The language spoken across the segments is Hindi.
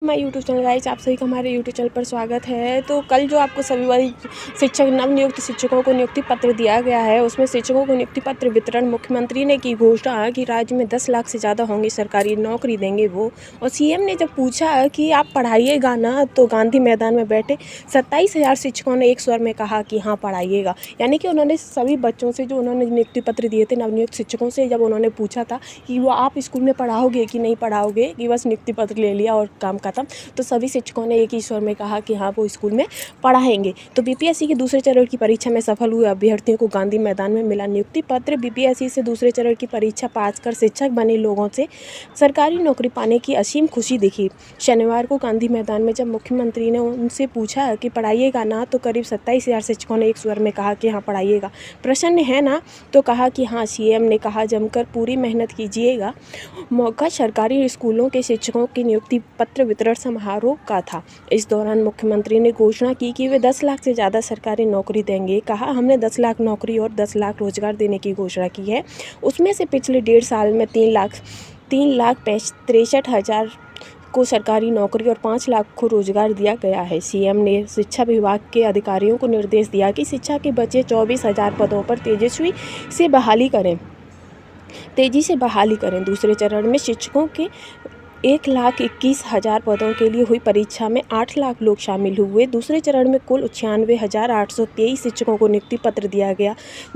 माय यूट्यूब चैनल गाइस, आप सभी का हमारे यूट्यूब चैनल पर स्वागत है। तो कल जो आपको सभी शिक्षक नवनियुक्त शिक्षकों को नियुक्ति पत्र दिया गया है, उसमें शिक्षकों को नियुक्ति पत्र वितरण मुख्यमंत्री ने की घोषणा कि राज्य में 10 लाख से ज़्यादा होंगी सरकारी नौकरी देंगे वो। और सीएम ने जब पूछा कि आप पढ़ाइएगा ना, तो गांधी मैदान में बैठे 27,000 शिक्षकों ने एक स्वर में कहा कि हाँ पढ़ाइएगा। यानी कि उन्होंने सभी बच्चों से, जो उन्होंने नियुक्ति पत्र दिए थे नवनियुक्त शिक्षकों से, जब उन्होंने पूछा था कि वो आप स्कूल में पढ़ाओगे कि नहीं पढ़ाओगे, कि बस नियुक्ति पत्र ले लिया और काम खत्म, तो सभी शिक्षकों ने एक ही स्वर में कहा कि हाँ वो स्कूल में पढ़ाएंगे। तो बीपीएससी के दूसरे चरण की परीक्षा में सफल हुए अभ्यर्थियों को गांधी मैदान में मिला नियुक्ति पत्र। बीपीएससी से दूसरे चरण की परीक्षा पास कर शिक्षक बने लोगों से सरकारी नौकरी पाने की असीम खुशी दिखी। शनिवार को गांधी मैदान में जब मुख्यमंत्री ने उनसे पूछा कि पढ़ाइएगा ना, तो करीब 27,000 शिक्षकों ने एक स्वर में कहा कि हाँ पढ़ाइएगा। प्रसन्न है ना, तो कहा कि हाँ। सीएम ने कहा जमकर पूरी मेहनत कीजिएगा। मौका सरकारी स्कूलों के शिक्षकों की नियुक्ति पत्र वितरण समारोह का था। इस दौरान मुख्यमंत्री ने घोषणा की कि वे 10 लाख से ज़्यादा सरकारी नौकरी देंगे। कहा हमने 10 लाख नौकरी और 10 लाख रोजगार देने की घोषणा की है। उसमें से पिछले 1.5 साल में 3,63,000 को सरकारी नौकरी और 5 लाख को रोजगार दिया गया है। सीएम ने शिक्षा विभाग के अधिकारियों को निर्देश दिया कि शिक्षा के बचे 24,000 पदों पर तेजी से बहाली करें। दूसरे चरण में शिक्षकों के 1,21,000 पदों के लिए हुई परीक्षा में 8 लाख लोग शामिल हुए। दूसरे चरण में कुल 96,823 शिक्षकों को नियुक्ति पत्र दिया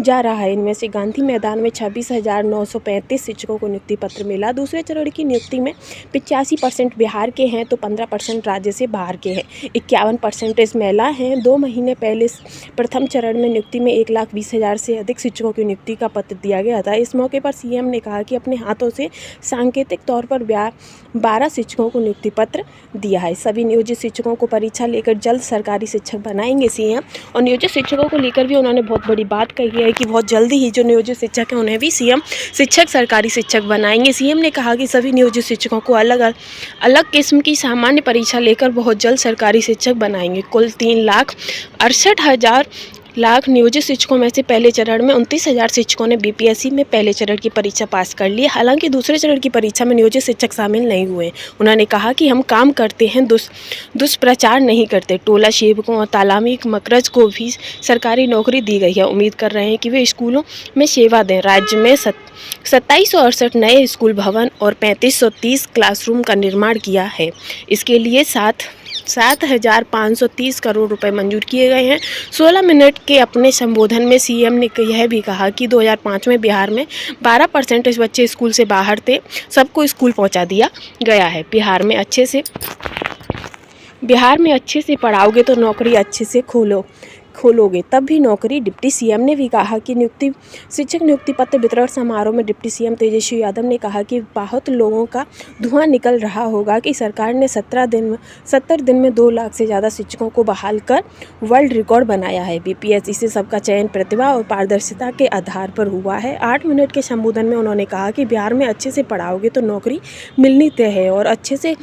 जा रहा है। इनमें से गांधी मैदान में 26,935 शिक्षकों को नियुक्ति पत्र मिला। दूसरे चरण की नियुक्ति में 85% बिहार के हैं, तो 15% राज्य से बाहर के हैं। 51% महिला हैं। 2 महीने पहले प्रथम चरण में नियुक्ति में 1,20,000 से अधिक शिक्षकों की नियुक्ति का पत्र दिया गया था। इस मौके पर सीएम ने कहा कि अपने हाथों से सांकेतिक तौर पर 12 शिक्षकों को नियुक्ति पत्र दिया है। सभी नियोजित शिक्षकों को परीक्षा लेकर जल्द सरकारी शिक्षक बनाएंगे सीएम। और नियोजित शिक्षकों को लेकर भी उन्होंने बहुत बड़ी बात कही है कि बहुत जल्दी ही जो नियोजित शिक्षक हैं उन्हें भी सीएम सरकारी शिक्षक बनाएंगे। सीएम ने कहा कि सभी नियोजित शिक्षकों को अलग किस्म की सामान्य परीक्षा लेकर बहुत जल्द सरकारी शिक्षक बनाएंगे। कुल 3,68,000 नियोजित शिक्षकों में से पहले चरण में 29,000 शिक्षकों ने बीपीएससी में पहले चरण की परीक्षा पास कर ली। हालांकि दूसरे चरण की परीक्षा में नियोजित शिक्षक शामिल नहीं हुए। उन्होंने कहा कि हम काम करते हैं, दुष्प्रचार नहीं करते। टोला सेवकों और तालामी मकरज को भी सरकारी नौकरी दी गई है। उम्मीद कर रहे हैं कि वे स्कूलों में सेवा दें। राज्य में 2768 नए स्कूल भवन और 3530 क्लासरूम का निर्माण किया है। इसके लिए 7,530 करोड़ रुपए मंजूर किए गए हैं। 16 मिनट के अपने संबोधन में सीएम ने यह भी कहा कि 2005 में बिहार में 12% बच्चे स्कूल से बाहर थे, सबको स्कूल पहुंचा दिया गया है। बिहार में अच्छे से पढ़ाओगे तो नौकरी अच्छे से खोलोगे तब भी नौकरी। डिप्टी सीएम ने भी कहा कि शिक्षक नियुक्ति पत्र वितरण समारोह में डिप्टी सीएम तेजस्वी यादव ने कहा कि बहुत लोगों का धुआं निकल रहा होगा कि सरकार ने 70 दिन में 2 लाख से ज़्यादा शिक्षकों को बहाल कर वर्ल्ड रिकॉर्ड बनाया है। बीपीएससी से सबका चयन प्रतिभा और पारदर्शिता के आधार पर हुआ है। 8 मिनट के संबोधन में उन्होंने कहा कि बिहार में अच्छे से पढ़ाओगे तो नौकरी मिलनी तय है, और अच्छे से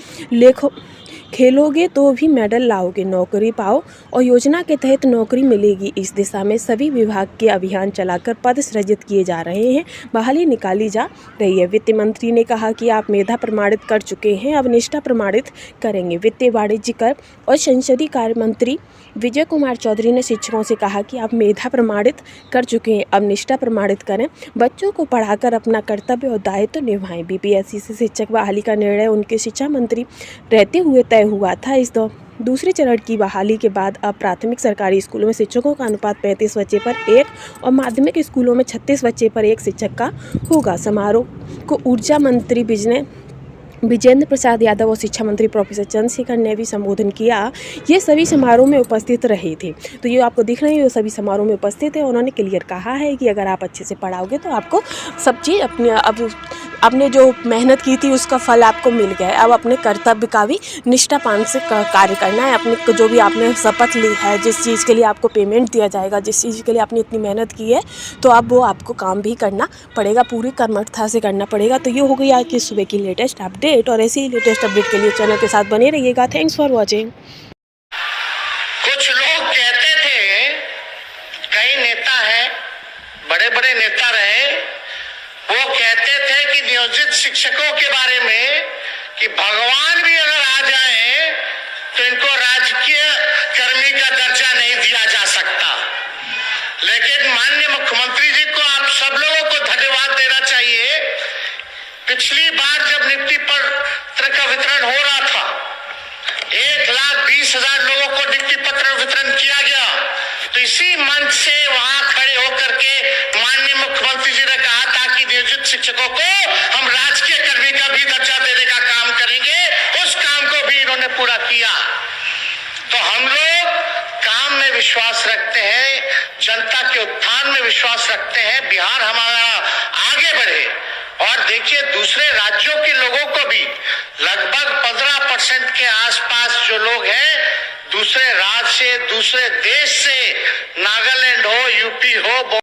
खेलोगे तो भी मेडल लाओगे, नौकरी पाओ और योजना के तहत नौकरी मिलेगी। इस दिशा में सभी विभाग के अभियान चलाकर पद सृजित किए जा रहे हैं, बहाली निकाली जा रही है। वित्त मंत्री ने कहा कि आप मेधा प्रमाणित कर चुके हैं, अब निष्ठा प्रमाणित करेंगे। वित्त, वाणिज्य, कर और संसदीय कार्य मंत्री विजय कुमार चौधरी ने शिक्षकों से कहा कि आप मेधा प्रमाणित कर चुके हैं, अब निष्ठा प्रमाणित करें। बच्चों को पढ़ाकर अपना कर्तव्य और दायित्व निभाएं। बीपीएससी से शिक्षक बहाली का निर्णय उनके शिक्षा मंत्री रहते हुए तय हुआ था। इस दूसरे चरण की बहाली के बाद अब प्राथमिक सरकारी स्कूलों में शिक्षकों का अनुपात 35 बच्चे पर 1 और माध्यमिक स्कूलों में 36 बच्चे पर 1 शिक्षक का होगा। समारोह को ऊर्जा मंत्री विजेंद्र प्रसाद यादव और शिक्षा मंत्री प्रोफेसर चंद्रशेखर ने भी संबोधन किया। ये सभी समारोह में उपस्थित रहे थे। तो ये आपको दिख रहे हैं, ये सभी समारोह में उपस्थित है। उन्होंने क्लियर कहा है कि अगर आप अच्छे से पढ़ाओगे तो आपको सब चीज़ अपने जो मेहनत की थी उसका फल आपको मिल गया है। अब अपने कर्तव्य का भी निष्ठापान से कार्य करना है। अपने जो भी आपने शपथ ली है, जिस चीज़ के लिए आपको पेमेंट दिया जाएगा, जिस चीज़ के लिए आपने इतनी मेहनत की है, तो अब वो आपको काम भी करना पड़ेगा, पूरी कर्मठता से करना पड़ेगा। तो ये हो गई आज की सुबह की लेटेस्ट अपडेट, और ऐसी ही लेटेस्ट अपडेट के लिए चैनल के साथ बने रहिएगा। Thanks for watching. कुछ लोग कहते थे, कई नेता हैं, बड़े बड़े नेता रहे, वो कहते थे कि नियोजित शिक्षकों के बारे में कि भगवान भी अगर आ जाए को राजकीय कर्मी का दर्जा नहीं दिया जा सकता। लेकिन माननीय मुख्यमंत्री जी को आप सब लोगों को धन्यवाद देना चाहिए। पिछली बार जब नियुक्ति पत्र का वितरण हो रहा था, 1,20,000 लोगों को नियुक्ति पत्र वितरण किया गया, तो इसी मंच से वहां खड़े होकर के माननीय मुख्यमंत्री जी ने कहा था कि नियोजित शिक्षकों को हम राजकीय कर्मी का भी दर्जा देने का काम करेंगे। उस काम को भी इन्होंने पूरा किया। तो हम लोग काम में विश्वास रखते हैं, जनता के उत्थान में विश्वास रखते हैं, बिहार हमारा आगे बढ़े। और देखिए, दूसरे राज्यों के लोगों को भी लगभग 15% के आसपास जो लोग हैं, दूसरे राज्य से, दूसरे देश से, नागालैंड हो, यूपी हो,